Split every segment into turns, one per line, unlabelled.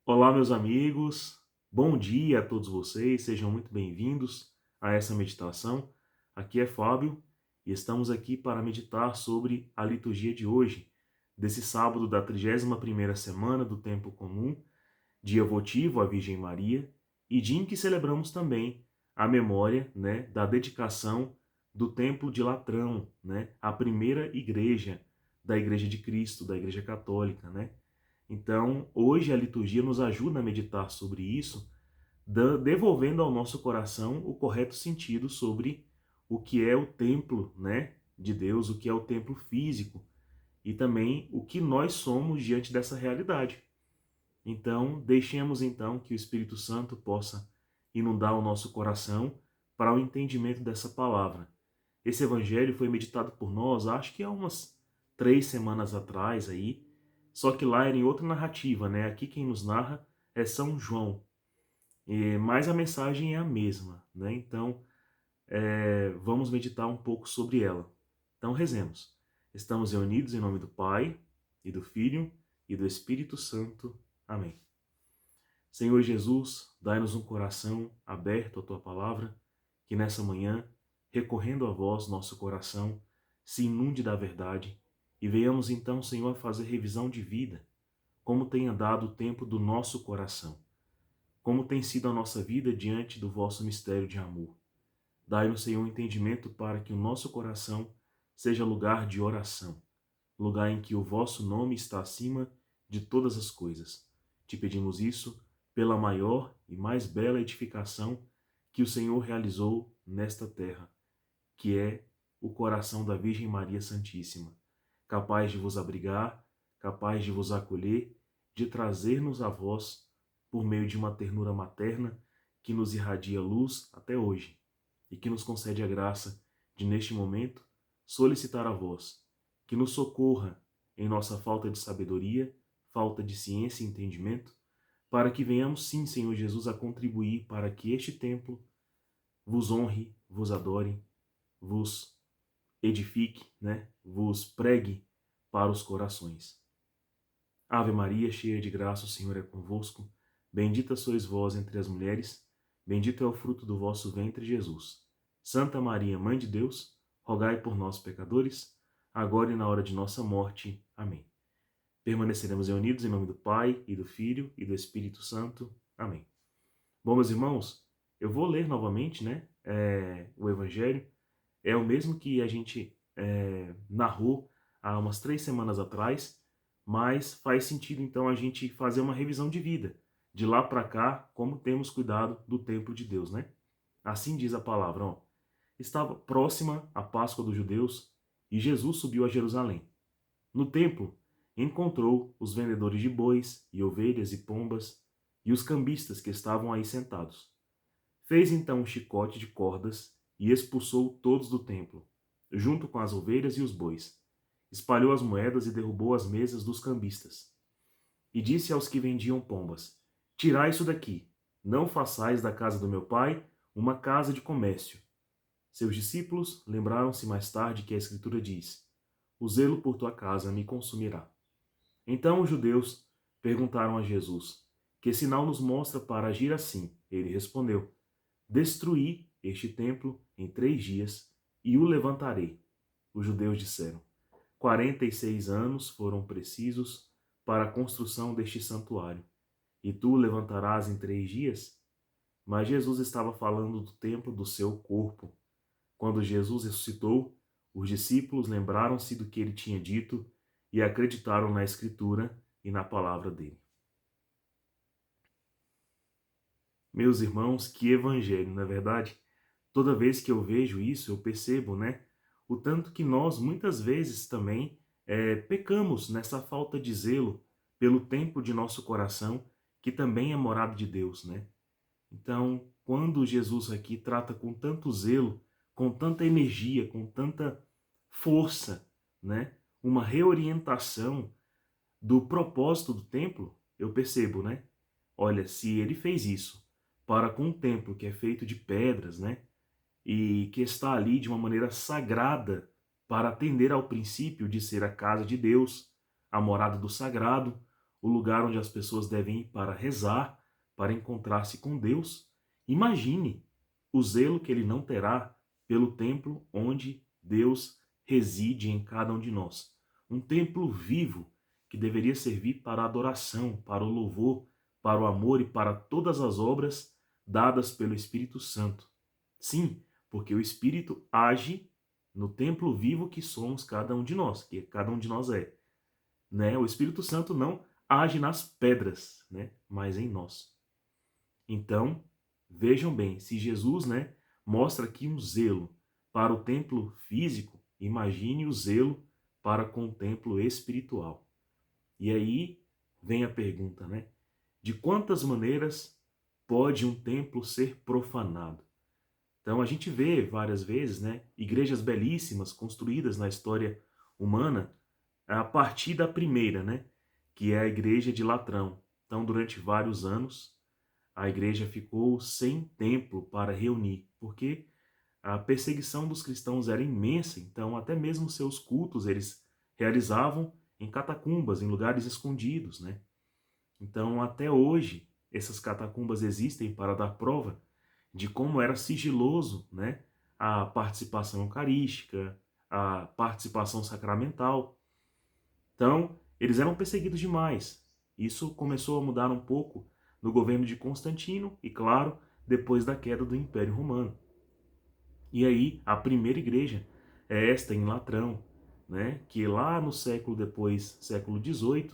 Olá, meus amigos. Bom dia a todos vocês. Sejam muito bem-vindos a essa meditação. Aqui é Fábio e estamos aqui para meditar sobre a liturgia de hoje, desse sábado da 31ª semana do Tempo Comum, dia votivo à Virgem Maria e dia em que celebramos também a memória, da dedicação do Templo de Latrão, a primeira igreja da Igreja de Cristo, da Igreja Católica, Então, hoje a liturgia nos ajuda a meditar sobre isso, devolvendo ao nosso coração o correto sentido sobre o que é o templo, de Deus, o que é o templo físico e também o que nós somos diante dessa realidade. Então, deixemos então que o Espírito Santo possa inundar o nosso coração para o entendimento dessa palavra. Esse evangelho foi meditado por nós, acho que há umas 3 semanas atrás aí, só que lá era em outra narrativa, Aqui quem nos narra é São João, mas a mensagem é a mesma, Então, vamos meditar um pouco sobre ela. Então, rezemos. Estamos reunidos em nome do Pai, e do Filho, e do Espírito Santo. Amém. Senhor Jesus, dai-nos um coração aberto à Tua palavra, que nessa manhã, recorrendo a vós, nosso coração se inunde da verdade e venhamos então, Senhor, a fazer revisão de vida, como tem andado o tempo do nosso coração, como tem sido a nossa vida diante do vosso mistério de amor. Dai-nos, Senhor, um entendimento para que o nosso coração seja lugar de oração, lugar em que o vosso nome está acima de todas as coisas. Te pedimos isso pela maior e mais bela edificação que o Senhor realizou nesta terra, que é o coração da Virgem Maria Santíssima, capaz de vos abrigar, capaz de vos acolher, de trazer-nos a vós por meio de uma ternura materna que nos irradia luz até hoje e que nos concede a graça de, neste momento, solicitar a vós que nos socorra em nossa falta de sabedoria, falta de ciência e entendimento, para que venhamos sim, Senhor Jesus, a contribuir para que este templo vos honre, vos adore, vos edifique, vos pregue para os corações. Ave Maria, cheia de graça, o Senhor é convosco. Bendita sois vós entre as mulheres, bendito é o fruto do vosso ventre, Jesus. Santa Maria, Mãe de Deus, rogai por nós, pecadores, agora e na hora de nossa morte. Amém. Permaneceremos reunidos em nome do Pai, e do Filho, e do Espírito Santo. Amém. Bom, meus irmãos, eu vou ler novamente, o Evangelho. É o mesmo que a gente narrou há umas 3 semanas atrás, mas faz sentido então a gente fazer uma revisão de vida. De lá para cá, como temos cuidado do templo de Deus, Assim diz a palavra, ó. Estava próxima a Páscoa dos judeus e Jesus subiu a Jerusalém. No templo, encontrou os vendedores de bois e ovelhas e pombas e os cambistas que estavam aí sentados. Fez então um chicote de cordas e expulsou todos do templo, junto com as ovelhas e os bois. Espalhou as moedas e derrubou as mesas dos cambistas. E disse aos que vendiam pombas: Tirai isso daqui, não façais da casa do meu pai uma casa de comércio. Seus discípulos lembraram-se mais tarde que a Escritura diz: O zelo por tua casa me consumirá. Então os judeus perguntaram a Jesus: Que sinal nos mostra para agir assim? Ele respondeu: Destruí este templo em 3 dias e o levantarei. Os judeus disseram: 46 anos foram precisos para a construção deste santuário, e tu o levantarás em 3 dias? Mas Jesus estava falando do templo do seu corpo. Quando Jesus ressuscitou, os discípulos lembraram-se do que ele tinha dito e acreditaram na Escritura e na palavra dele. Meus irmãos, que evangelho, não é verdade? Toda vez que eu vejo isso, eu percebo, o tanto que nós muitas vezes também pecamos nessa falta de zelo pelo templo de nosso coração, que também é morada de Deus, Então, quando Jesus aqui trata com tanto zelo, com tanta energia, com tanta força, uma reorientação do propósito do templo, eu percebo, Olha, se ele fez isso para com um templo que é feito de pedras, e que está ali de uma maneira sagrada para atender ao princípio de ser a casa de Deus, a morada do sagrado, o lugar onde as pessoas devem ir para rezar, para encontrar-se com Deus, imagine o zelo que ele não terá pelo templo onde Deus reside em cada um de nós. Um templo vivo que deveria servir para a adoração, para o louvor, para o amor e para todas as obras dadas pelo Espírito Santo. Sim, porque o Espírito age no templo vivo que somos cada um de nós, que cada um de nós é. Né? O Espírito Santo não age nas pedras, né? Mas em nós. Então, vejam bem, se Jesus, né, mostra aqui um zelo para o templo físico, imagine o zelo para com o templo espiritual. E aí vem a pergunta, né? De quantas maneiras pode um templo ser profanado? Então a gente vê várias vezes, né, igrejas belíssimas construídas na história humana a partir da primeira, né, que é a igreja de Latrão. Então durante vários anos a igreja ficou sem templo para reunir, porque a perseguição dos cristãos era imensa, então até mesmo seus cultos eles realizavam em catacumbas, em lugares escondidos, né? Então até hoje essas catacumbas existem para dar prova de como era sigiloso, né, a participação eucarística, a participação sacramental. Então, eles eram perseguidos demais. Isso começou a mudar um pouco no governo de Constantino e, claro, depois da queda do Império Romano. E aí, a primeira igreja é esta em Latrão, né, que lá no século depois, século XVIII,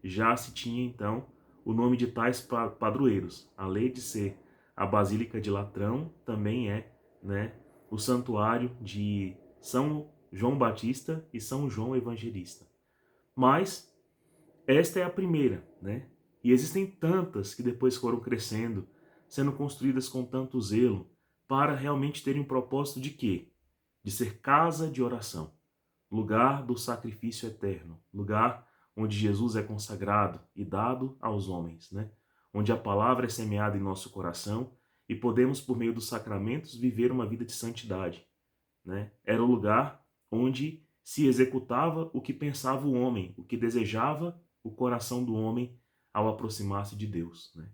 já se tinha então o nome de tais padroeiros. Além de ser a Basílica de Latrão, também é, né, o santuário de São João Batista e São João Evangelista. Mas esta é a primeira, né? E existem tantas que depois foram crescendo, sendo construídas com tanto zelo, para realmente terem um propósito de quê? De ser casa de oração, lugar do sacrifício eterno, lugar onde Jesus é consagrado e dado aos homens, né? Onde a palavra é semeada em nosso coração e podemos, por meio dos sacramentos, viver uma vida de santidade, né? Era o lugar onde se executava o que pensava o homem, o que desejava o coração do homem ao aproximar-se de Deus, né?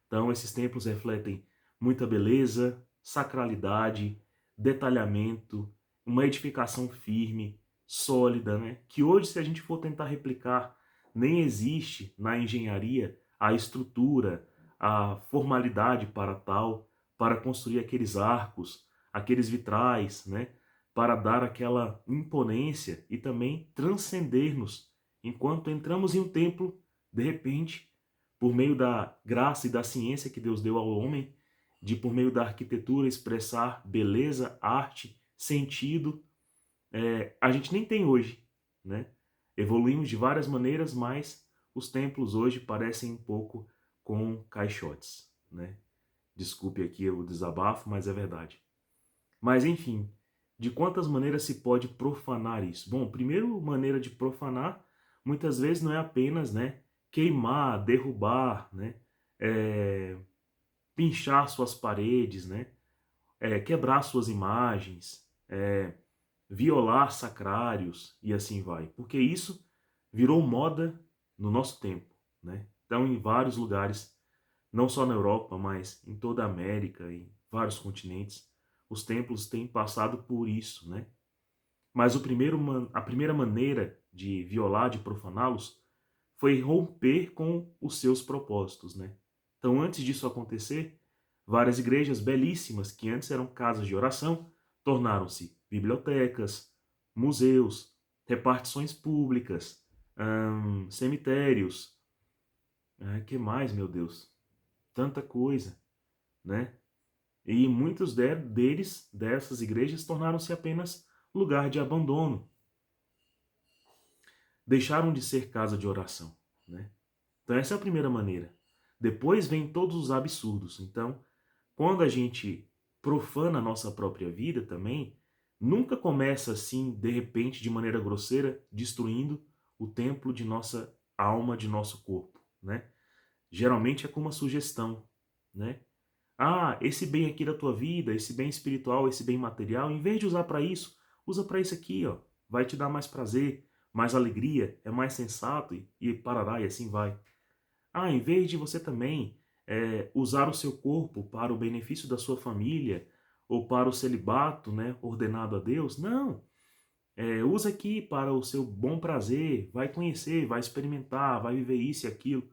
Então, esses templos refletem muita beleza, sacralidade, detalhamento, uma edificação firme, sólida, né? Que hoje, se a gente for tentar replicar, nem existe na engenharia a estrutura, a formalidade para tal, para construir aqueles arcos, aqueles vitrais, né? Para dar aquela imponência e também transcender-nos. Enquanto entramos em um templo, de repente, por meio da graça e da ciência que Deus deu ao homem, de por meio da arquitetura expressar beleza, arte, sentido, a gente nem tem hoje, né? Evoluímos de várias maneiras, mas os templos hoje parecem um pouco com caixotes, né? Desculpe aqui o desabafo, mas é verdade. Mas enfim, de quantas maneiras se pode profanar isso? Bom, primeiro maneira de profanar, muitas vezes não é apenas, né, queimar, derrubar, né, é, pinchar suas paredes, né, quebrar suas imagens, violar sacrários e assim vai. Porque isso virou moda no nosso tempo, né? Então, em vários lugares, não só na Europa, mas em toda a América e vários continentes, os templos têm passado por isso, né? Mas a primeira maneira de violar, de profaná-los, foi romper com os seus propósitos, né? Então, antes disso acontecer, várias igrejas belíssimas, que antes eram casas de oração, tornaram-se bibliotecas, museus, repartições públicas, cemitérios. Que mais, meu Deus? Tanta coisa, né? E muitos deles, dessas igrejas, tornaram-se apenas lugar de abandono. Deixaram de ser casa de oração, né? Então essa é a primeira maneira. Depois vem todos os absurdos. Então, quando a gente profana a nossa própria vida também, nunca começa assim, de repente, de maneira grosseira, destruindo o templo de nossa alma, de nosso corpo, né? Geralmente é com uma sugestão, né? Ah, esse bem aqui da tua vida, esse bem espiritual, esse bem material, em vez de usar para isso, usa para isso aqui, ó. Vai te dar mais prazer, mais alegria, é mais sensato e parará e assim vai. Em vez de você também usar o seu corpo para o benefício da sua família ou para o celibato, né, ordenado a Deus, não. Usa aqui para o seu bom prazer, vai conhecer, vai experimentar, vai viver isso e aquilo.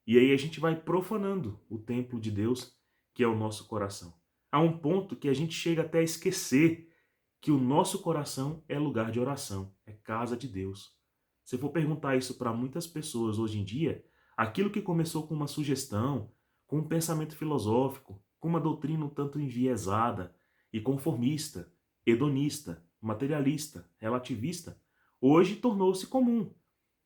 E aí a gente vai profanando o templo de Deus, que é o nosso coração. Há um ponto que a gente chega até a esquecer que o nosso coração é lugar de oração, é casa de Deus. Se eu for perguntar isso para muitas pessoas hoje em dia, aquilo que começou com uma sugestão, com um pensamento filosófico, com uma doutrina um tanto enviesada e conformista, hedonista, materialista, relativista, hoje tornou-se comum.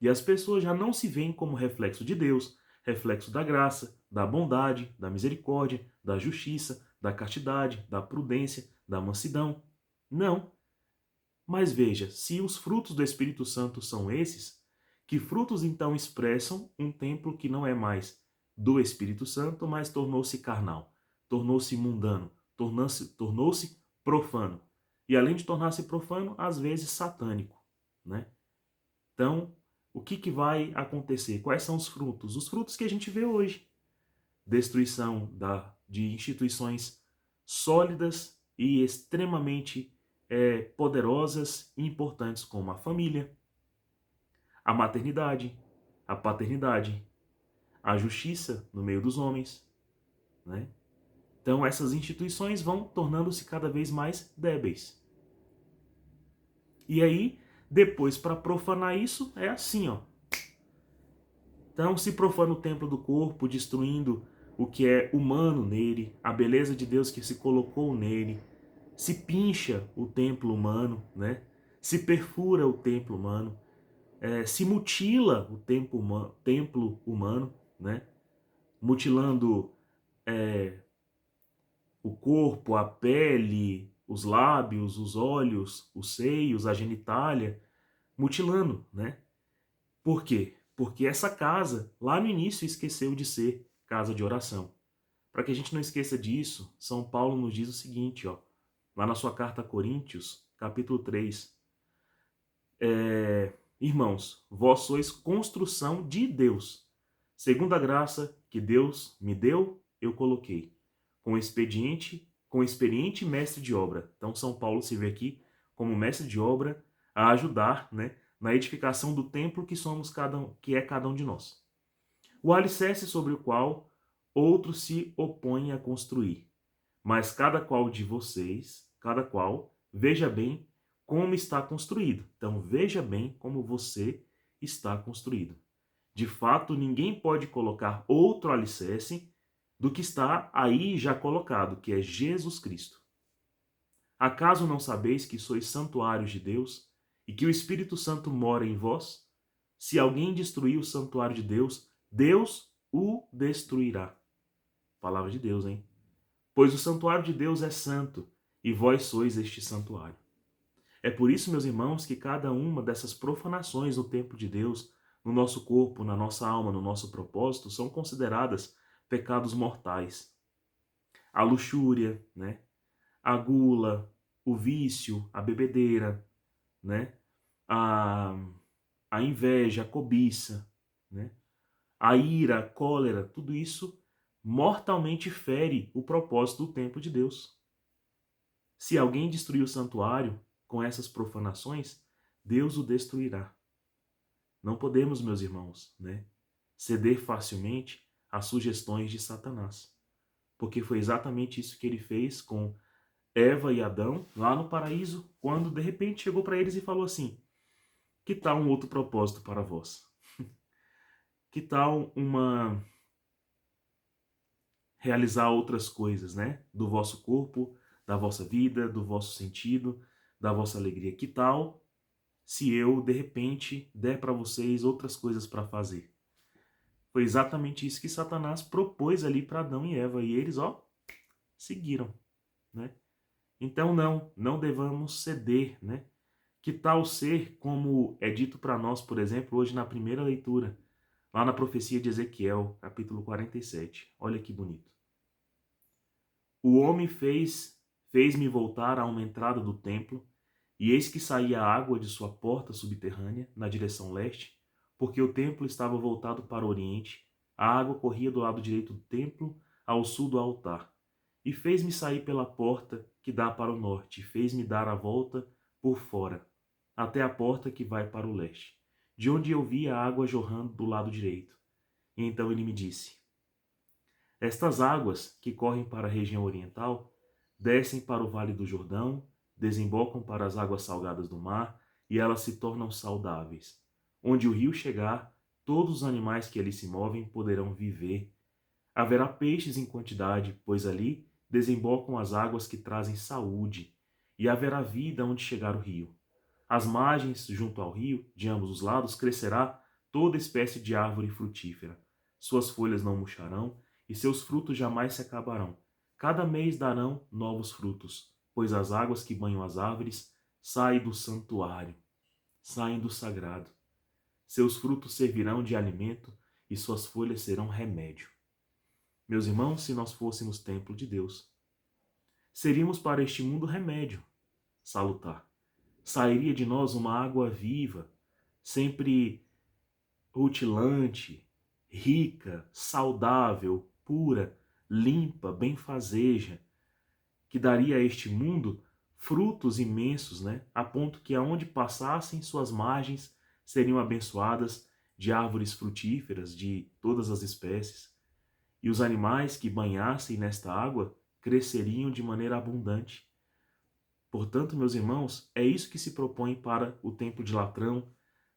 E as pessoas já não se veem como reflexo de Deus, reflexo da graça, da bondade, da misericórdia, da justiça, da castidade, da prudência, da mansidão. Não. Mas veja, se os frutos do Espírito Santo são esses, que frutos então expressam um templo que não é mais do Espírito Santo, mas tornou-se carnal, tornou-se mundano, tornou-se profano. E além de tornar-se profano, às vezes satânico, né? Então, o que vai acontecer? Quais são os frutos? Os frutos que a gente vê hoje. Destruição de instituições sólidas e extremamente poderosas e importantes como a família, a maternidade, a paternidade, a justiça no meio dos homens, né? Então essas instituições vão tornando-se cada vez mais débeis. E aí, depois para profanar isso, é assim, ó. Então se profana o templo do corpo, destruindo o que é humano nele, a beleza de Deus que se colocou nele, se pincha o templo humano, né? Se perfura o templo humano, se mutila o templo humano, né? Mutilando o corpo, a pele, os lábios, os olhos, os seios, a genitália, mutilando, né? Por quê? Porque essa casa, lá no início, esqueceu de ser casa de oração. Para que a gente não esqueça disso, São Paulo nos diz o seguinte, ó, lá na sua carta a Coríntios, capítulo 3, irmãos, vós sois construção de Deus. Segundo a graça que Deus me deu, eu coloquei. Com experiente mestre de obra. Então São Paulo se vê aqui como mestre de obra a ajudar, né, na edificação do templo que é cada um de nós. O alicerce sobre o qual outro se opõe a construir. Mas cada qual, veja bem como está construído. Então, veja bem como você está construído. De fato, ninguém pode colocar outro alicerce do que está aí já colocado, que é Jesus Cristo. Acaso não sabeis que sois santuários de Deus e que o Espírito Santo mora em vós? Se alguém destruir o santuário de Deus, Deus o destruirá. Palavra de Deus, hein? Pois o santuário de Deus é santo, e vós sois este santuário. É por isso, meus irmãos, que cada uma dessas profanações no templo de Deus, no nosso corpo, na nossa alma, no nosso propósito, são consideradas pecados mortais. A luxúria, né? A gula, o vício, a bebedeira, né? A, a inveja, a cobiça, né? A ira, a cólera, tudo isso mortalmente fere o propósito do templo de Deus. Se alguém destruir o santuário com essas profanações, Deus o destruirá. Não podemos, meus irmãos, né, ceder facilmente às sugestões de Satanás, porque foi exatamente isso que ele fez com Eva e Adão lá no paraíso, quando de repente chegou para eles e falou assim: que tal um outro propósito para vós? Que tal realizar outras coisas, né? Do vosso corpo, da vossa vida, do vosso sentido, da vossa alegria. Que tal se eu, de repente, der para vocês outras coisas para fazer? Foi exatamente isso que Satanás propôs ali para Adão e Eva. E eles, ó, seguiram, né? Então não devamos ceder, né? Que tal ser, como é dito para nós, por exemplo, hoje na primeira leitura, lá na profecia de Ezequiel, capítulo 47. Olha que bonito. O homem fez-me voltar a uma entrada do templo E eis que saía água de sua porta subterrânea na direção leste, porque o templo estava voltado para o oriente. A água corria do lado direito do templo, ao sul do altar. E fez-me sair pela porta que dá para o norte, e fez-me dar a volta por fora, até a porta que vai para o leste, de onde eu via a água jorrando do lado direito. E então ele me disse: estas águas, que correm para a região oriental, descem para o vale do Jordão, desembocam para as águas salgadas do mar, e elas se tornam saudáveis. Onde o rio chegar, todos os animais que ali se movem poderão viver. Haverá peixes em quantidade, pois ali desembocam as águas que trazem saúde, e haverá vida onde chegar o rio. Às margens, junto ao rio, de ambos os lados, crescerá toda espécie de árvore frutífera. Suas folhas não murcharão, e seus frutos jamais se acabarão. Cada mês darão novos frutos, pois as águas que banham as árvores saem do santuário, saem do sagrado. Seus frutos servirão de alimento, e suas folhas serão remédio. Meus irmãos, se nós fôssemos templo de Deus, seríamos para este mundo remédio salutar. Sairia de nós uma água viva, sempre rutilante, rica, saudável, pura, limpa, benfazeja, que daria a este mundo frutos imensos, né? A ponto que aonde passassem suas margens seriam abençoadas de árvores frutíferas de todas as espécies, e os animais que banhassem nesta água cresceriam de maneira abundante. Portanto, meus irmãos, é isso que se propõe para o Templo de Latrão,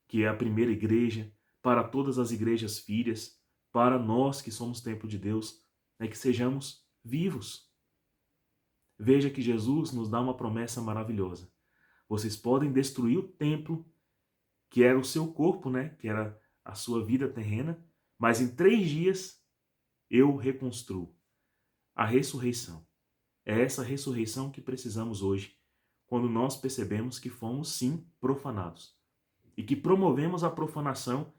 que é a primeira igreja, para todas as igrejas filhas, para nós que somos templo de Deus, é que sejamos vivos. Veja que Jesus nos dá uma promessa maravilhosa. Vocês podem destruir o templo, que era o seu corpo, né? Que era a sua vida terrena, mas em 3 dias eu reconstruo. A ressurreição. É essa ressurreição que precisamos hoje, quando nós percebemos que fomos, sim, profanados. E que promovemos a profanação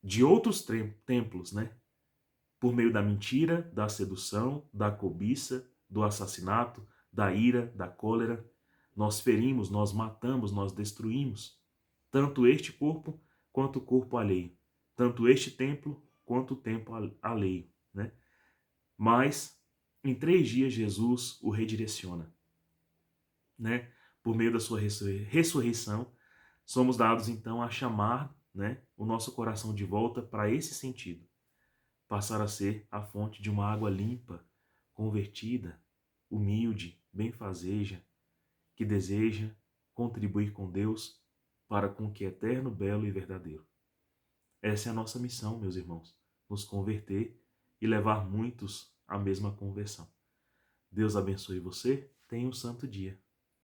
de outros templos, né? Por meio da mentira, da sedução, da cobiça, do assassinato, da ira, da cólera. Nós ferimos, nós matamos, nós destruímos tanto este corpo quanto o corpo alheio, tanto este templo quanto o templo alheio, né? Mas em 3 dias Jesus o redireciona, né? Por meio da sua ressurreição, somos dados então a chamar, né, o nosso coração de volta para esse sentido, passar a ser a fonte de uma água limpa, convertida, humilde, benfazeja, que deseja contribuir com Deus para com o que é eterno, belo e verdadeiro. Essa é a nossa missão, meus irmãos, nos converter e levar muitos à mesma conversão. Deus abençoe você, tenha um santo dia.